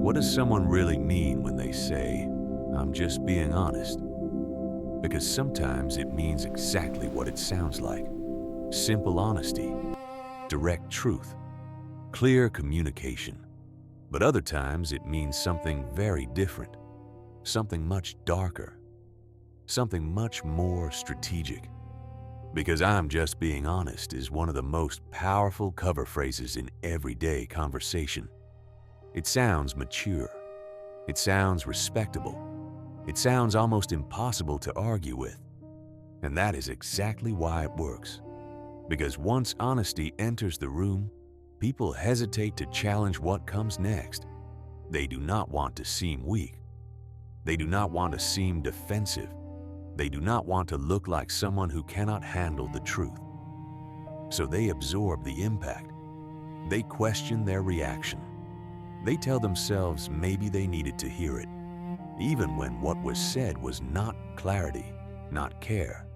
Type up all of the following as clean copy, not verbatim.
What does someone really mean when they say, "I'm just being honest"? Because sometimes it means exactly what it sounds like. Simple honesty, direct truth, clear communication. But other times it means something very different, something much darker, something much more strategic. Because "I'm just being honest" is one of the most powerful cover phrases in everyday conversation. It sounds mature. It sounds respectable. It sounds almost impossible to argue with. And that is exactly why it works. Because once honesty enters the room, people hesitate to challenge what comes next. They do not want to seem weak. They do not want to seem defensive. They do not want to look like someone who cannot handle the truth. So they absorb the impact. They question their reaction. They tell themselves maybe they needed to hear it, even when what was said was not clarity, not care,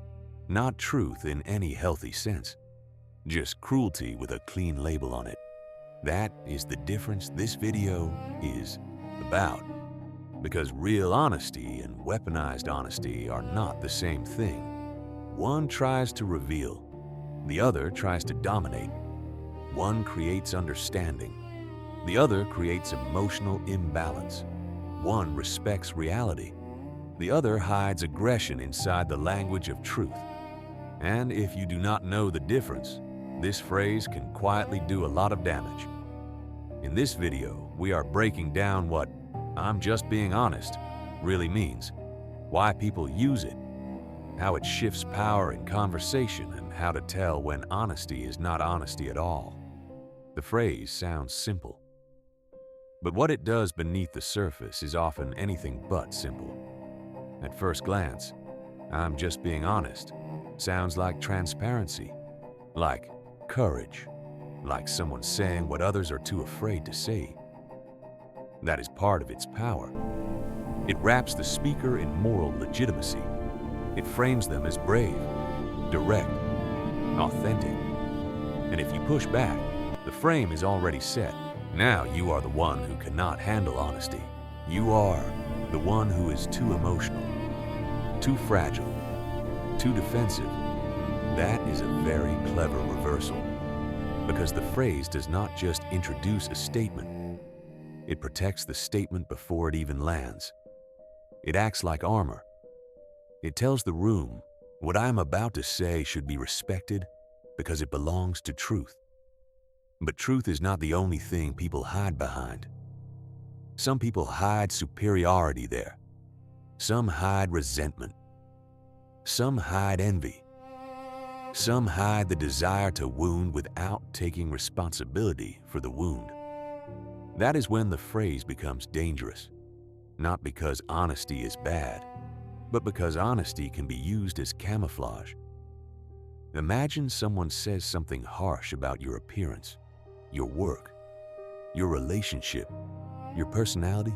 not truth in any healthy sense, just cruelty with a clean label on it. That is the difference this video is about. Because real honesty and weaponized honesty are not the same thing. One tries to reveal, the other tries to dominate. One creates understanding, the other creates emotional imbalance. One respects reality, the other hides aggression inside the language of truth. And if you do not know the difference, this phrase can quietly do a lot of damage. In this video, we are breaking down what "I'm just being honest" really means, why people use it, how it shifts power in conversation, and how to tell when honesty is not honesty at all. The phrase sounds simple, but what it does beneath the surface is often anything but simple. At first glance, "I'm just being honest" sounds like transparency, like courage, like someone saying what others are too afraid to say. That is part of its power. It wraps the speaker in moral legitimacy. It frames them as brave, direct, authentic. And if you push back, the frame is already set. Now you are the one who cannot handle honesty. You are the one who is too emotional, too fragile, too defensive. That is a very clever reversal. Because the phrase does not just introduce a statement, it protects the statement before it even lands. It acts like armor. It tells the room, what I am about to say should be respected because it belongs to truth. But truth is not the only thing people hide behind. Some people hide superiority there. Some hide resentment. Some hide envy. Some hide the desire to wound without taking responsibility for the wound. That is when the phrase becomes dangerous, not because honesty is bad, but because honesty can be used as camouflage. Imagine someone says something harsh about your appearance, your work, your relationship, your personality,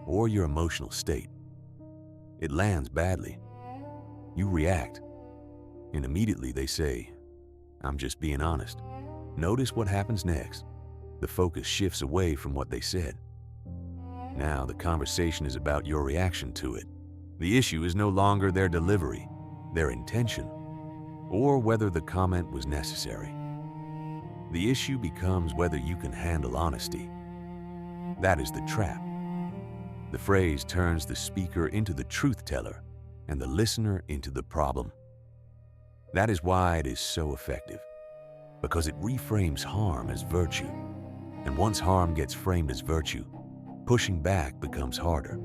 or your emotional state. It lands badly. You react, and immediately they say, "I'm just being honest." Notice what happens next. The focus shifts away from what they said. Now the conversation is about your reaction to it. The issue is no longer their delivery, their intention, or whether the comment was necessary. The issue becomes whether you can handle honesty. That is the trap. The phrase turns the speaker into the truth teller and the listener into the problem. That is why it is so effective, because it reframes harm as virtue. And once harm gets framed as virtue, pushing back becomes harder.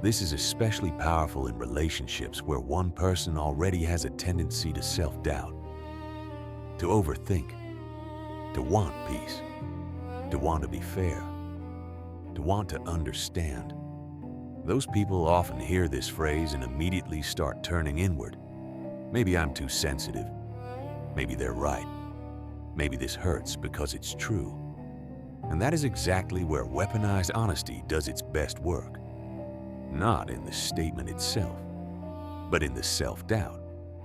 This is especially powerful in relationships where one person already has a tendency to self-doubt, to overthink, to want peace, to want to be fair, to want to understand. Those people often hear this phrase and immediately start turning inward. Maybe I'm too sensitive. Maybe they're right. Maybe this hurts because it's true. And that is exactly where weaponized honesty does its best work. Not in the statement itself, but in the self-doubt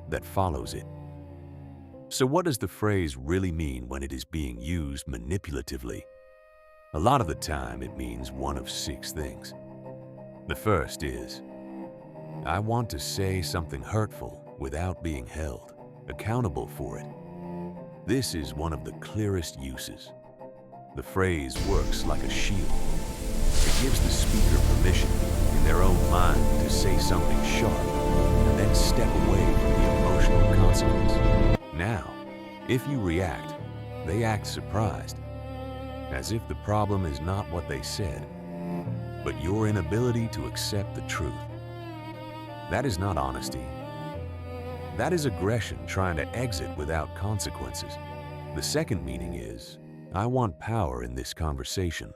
that follows it. So what does the phrase really mean when it is being used manipulatively? A lot of the time, it means one of 6 things. The first is, I want to say something hurtful without being held accountable for it. This is one of the clearest uses. The phrase works like a shield. It gives the speaker permission in their own mind to say something sharp and then step away from the emotional consequence. Now, if you react, they act surprised, as if the problem is not what they said, but your inability to accept the truth. That is not honesty. That is aggression trying to exit without consequences. The second meaning is, I want power in this conversation.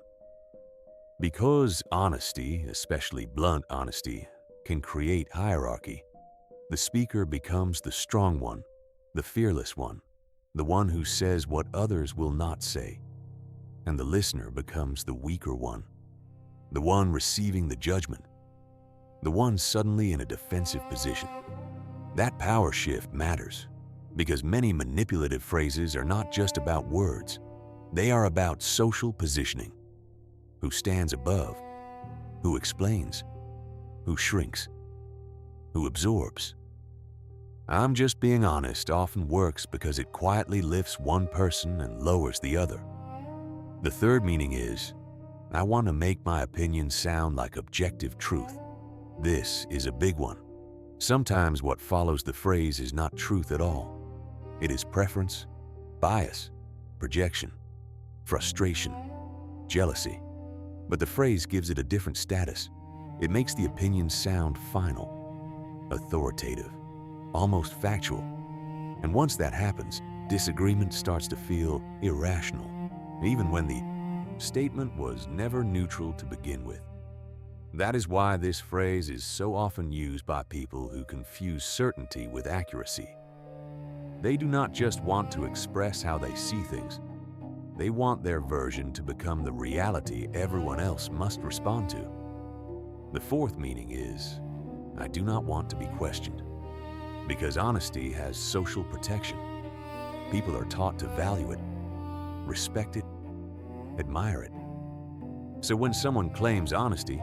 Because honesty, especially blunt honesty, can create hierarchy, the speaker becomes the strong one, the fearless one, the one who says what others will not say, and the listener becomes the weaker one, the one receiving the judgment, the one suddenly in a defensive position. That power shift matters because many manipulative phrases are not just about words. They are about social positioning. Who stands above, who explains, who shrinks, who absorbs. I'm just being honest often works because it quietly lifts one person and lowers the other. The third meaning is, I want to make my opinion sound like objective truth. This is a big one. Sometimes what follows the phrase is not truth at all. It is preference, bias, projection, frustration, jealousy. But the phrase gives it a different status. It makes the opinion sound final, authoritative, almost factual. And once that happens, disagreement starts to feel irrational, even when the statement was never neutral to begin with. That is why this phrase is so often used by people who confuse certainty with accuracy. They do not just want to express how they see things. They want their version to become the reality everyone else must respond to. The fourth meaning is, I do not want to be questioned. Because honesty has social protection. People are taught to value it, respect it, admire it. So when someone claims honesty,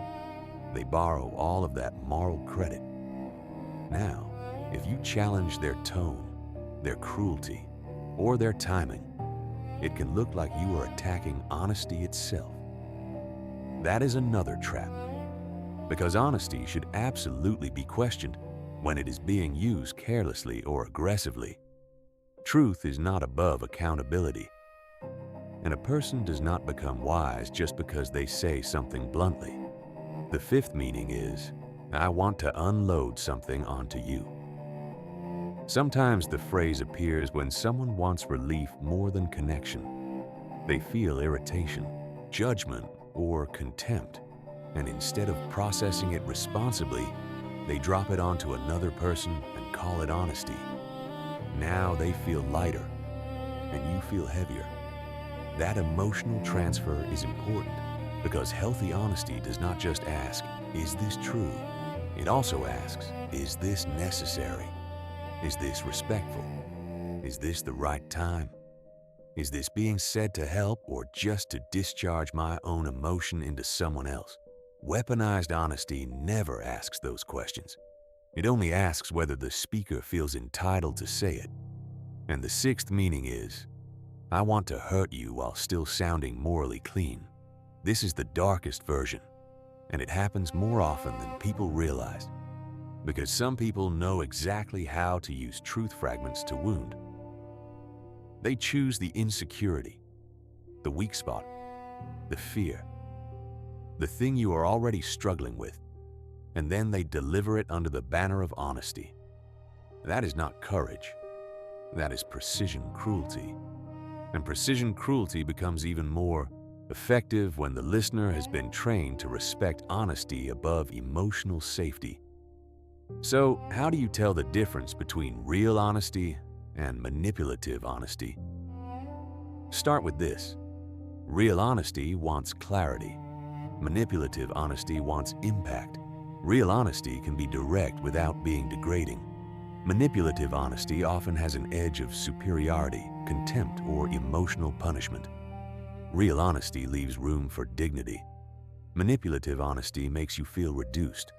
they borrow all of that moral credit. Now, if you challenge their tone, their cruelty, or their timing, it can look like you are attacking honesty itself. That is another trap, because honesty should absolutely be questioned when it is being used carelessly or aggressively. Truth is not above accountability, and a person does not become wise just because they say something bluntly. The fifth meaning is, I want to unload something onto you. Sometimes the phrase appears when someone wants relief more than connection. They feel irritation, judgment, or contempt, and instead of processing it responsibly, they drop it onto another person and call it honesty. Now they feel lighter, and you feel heavier. That emotional transfer is important because healthy honesty does not just ask, is this true? It also asks, is this necessary? Is this respectful? Is this the right time? Is this being said to help or just to discharge my own emotion into someone else? Weaponized honesty never asks those questions. It only asks whether the speaker feels entitled to say it. And the sixth meaning is, I want to hurt you while still sounding morally clean. This is the darkest version, and it happens more often than people realize. Because some people know exactly how to use truth fragments to wound. They choose the insecurity, the weak spot, the fear, the thing you are already struggling with, and then they deliver it under the banner of honesty. That is not courage. That is precision cruelty. And precision cruelty becomes even more effective when the listener has been trained to respect honesty above emotional safety. So, how do you tell the difference between real honesty and manipulative honesty? Start with this. Real honesty wants clarity. Manipulative honesty wants impact. Real honesty can be direct without being degrading. Manipulative honesty often has an edge of superiority, contempt, or emotional punishment. Real honesty leaves room for dignity. Manipulative honesty makes you feel reduced.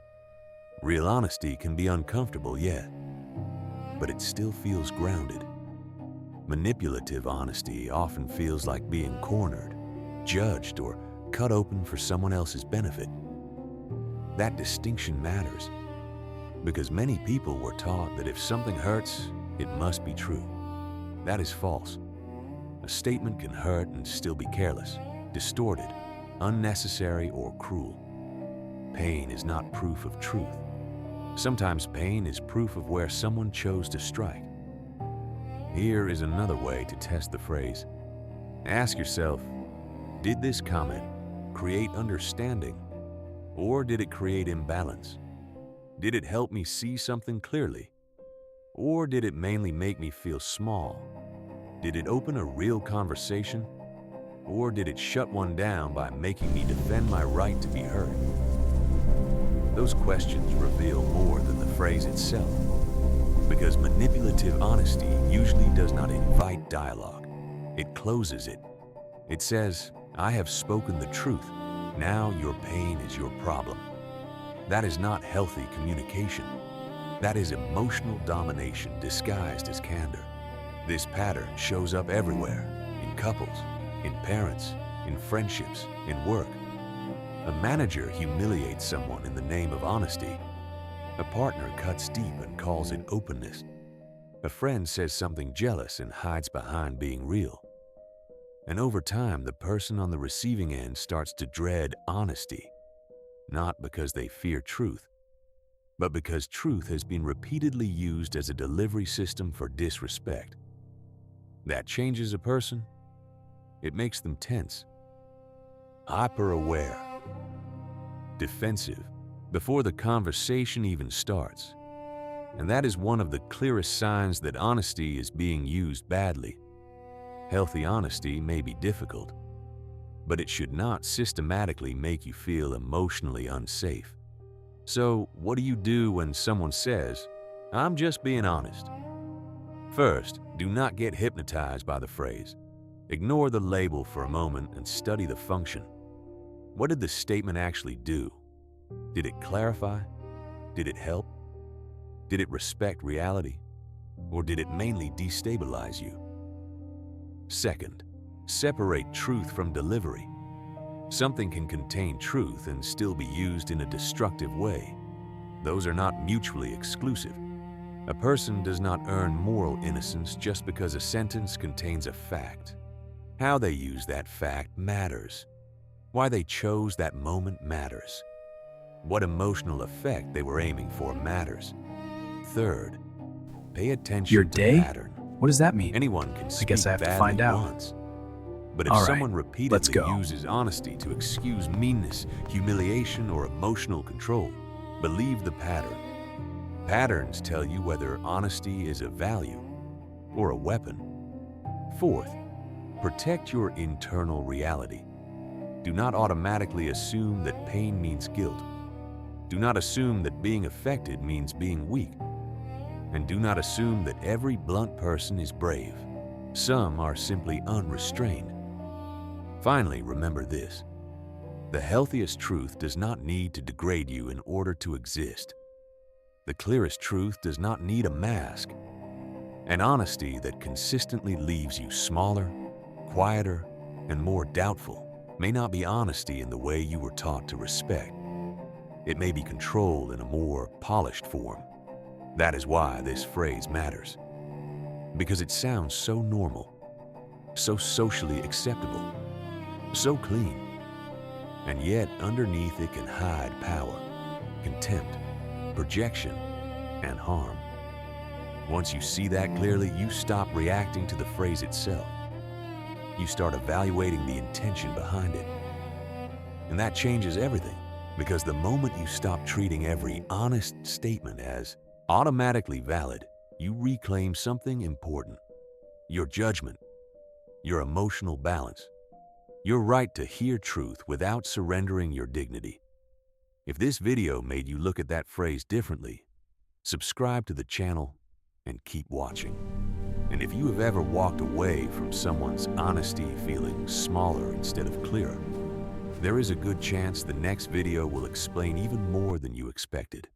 Real honesty can be uncomfortable, yeah, but it still feels grounded. Manipulative honesty often feels like being cornered, judged, or cut open for someone else's benefit. That distinction matters because many people were taught that if something hurts, it must be true. That is false. A statement can hurt and still be careless, distorted, unnecessary, or cruel. Pain is not proof of truth. Sometimes pain is proof of where someone chose to strike. Here is another way to test the phrase. Ask yourself, did this comment create understanding, or did it create imbalance? Did it help me see something clearly, or did it mainly make me feel small? Did it open a real conversation, or did it shut one down by making me defend my right to be heard? Those questions reveal more than the phrase itself, because manipulative honesty usually does not invite dialogue. It closes it. It says, I have spoken the truth. Now your pain is your problem. That is not healthy communication. That is emotional domination disguised as candor. This pattern shows up everywhere, in couples, in parents, in friendships, in work. A manager humiliates someone in the name of honesty. A partner cuts deep and calls it openness. A friend says something jealous and hides behind being real. And over time, the person on the receiving end starts to dread honesty, not because they fear truth, but because truth has been repeatedly used as a delivery system for disrespect. That changes a person. It makes them tense, hyper-aware, defensive, before the conversation even starts. And that is one of the clearest signs that honesty is being used badly. Healthy honesty may be difficult, but it should not systematically make you feel emotionally unsafe. So, what do you do when someone says, I'm just being honest? First, do not get hypnotized by the phrase. Ignore the label for a moment and study the function. What did the statement actually do? Did it clarify? Did it help? Did it respect reality? Or did it mainly destabilize you? Second, separate truth from delivery. Something can contain truth and still be used in a destructive way. Those are not mutually exclusive. A person does not earn moral innocence just because a sentence contains a fact. How they use that fact matters. Why they chose that moment matters. What emotional effect they were aiming for matters. Third, pay attention Your to day? pattern. What does that mean? Anyone can I speak guess I have to badly find out. once. But if All right, someone let's repeatedly go. uses honesty to excuse meanness, humiliation, or emotional control, believe the pattern. Patterns tell you whether honesty is a value or a weapon. Fourth, protect your internal reality. Do not automatically assume that pain means guilt. Do not assume that being affected means being weak. And do not assume that every blunt person is brave. Some are simply unrestrained. Finally, remember this. The healthiest truth does not need to degrade you in order to exist. The clearest truth does not need a mask. An honesty that consistently leaves you smaller, quieter, and more doubtful may not be honesty in the way you were taught to respect. It may be control in a more polished form. That is why this phrase matters. Because it sounds so normal, so socially acceptable, so clean. And yet underneath it can hide power, contempt, projection, and harm. Once you see that clearly, you stop reacting to the phrase itself. You start evaluating the intention behind it. And that changes everything, because the moment you stop treating every honest statement as automatically valid, you reclaim something important. Your judgment, your emotional balance, your right to hear truth without surrendering your dignity. If this video made you look at that phrase differently, subscribe to the channel and keep watching. And if you have ever walked away from someone's honesty feeling smaller instead of clearer, there is a good chance the next video will explain even more than you expected.